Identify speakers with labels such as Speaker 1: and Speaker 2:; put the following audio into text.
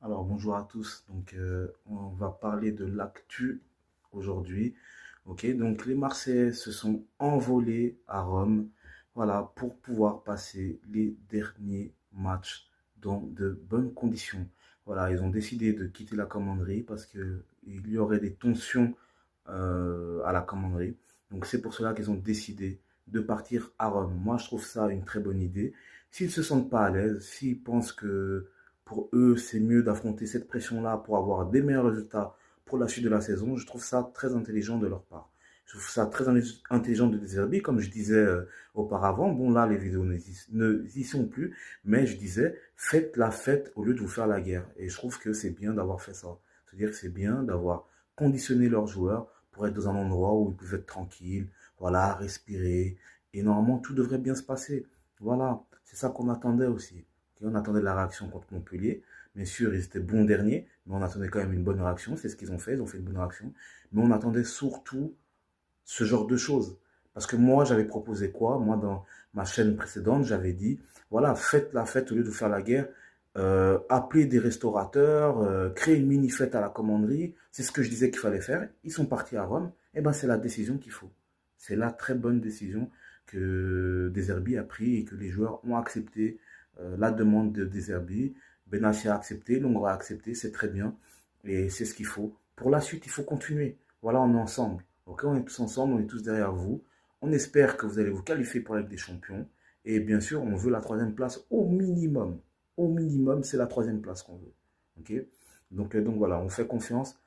Speaker 1: Alors, bonjour à tous. On va parler de l'actu aujourd'hui. Ok, donc les Marseillais se sont envolés à Rome, voilà, pour pouvoir passer les derniers matchs dans de bonnes conditions. Voilà, ils ont décidé de quitter la commanderie parce que il y aurait des tensions à la commanderie. Donc, c'est pour cela qu'ils ont décidé de partir à Rome. Moi, je trouve ça une très bonne idée. S'ils se sentent pas à l'aise, s'ils pensent que pour eux, c'est mieux d'affronter cette pression-là pour avoir des meilleurs résultats pour la suite de la saison. Je trouve ça très intelligent de leur part. Je trouve ça très intelligent de Deserbi, comme je disais auparavant. Bon, là, les vidéos ne y sont plus, mais je disais, faites la fête au lieu de vous faire la guerre. Et je trouve que c'est bien d'avoir fait ça. C'est-à-dire que c'est bien d'avoir conditionné leurs joueurs pour être dans un endroit où ils peuvent être tranquilles, voilà, respirer. Et normalement, tout devrait bien se passer. Voilà, c'est ça qu'on attendait aussi. On attendait la réaction contre Montpellier. Bien sûr, ils étaient bons derniers, mais on attendait quand même une bonne réaction. C'est ce qu'ils ont fait, ils ont fait une bonne réaction. Mais on attendait surtout ce genre de choses. Parce que moi, j'avais proposé quoi? Moi, dans ma chaîne précédente, j'avais dit, voilà, faites la fête au lieu de faire la guerre. Appelez des restaurateurs, créez une mini-fête à la commanderie. C'est ce que je disais qu'il fallait faire. Ils sont partis à Rome. Eh ben, c'est la décision qu'il faut. C'est la très bonne décision que Deserbi a pris et que les joueurs ont accepté la demande de Deserbi. Benassi a accepté, Longoria a accepté, c'est très bien. Et c'est ce qu'il faut. Pour la suite, il faut continuer. Voilà, on est ensemble. Ok, on est tous ensemble, on est tous derrière vous. On espère que vous allez vous qualifier pour la Ligue des Champions. Et bien sûr, on veut la troisième place au minimum. Au minimum, c'est la troisième place qu'on veut. Ok, donc voilà, on fait confiance.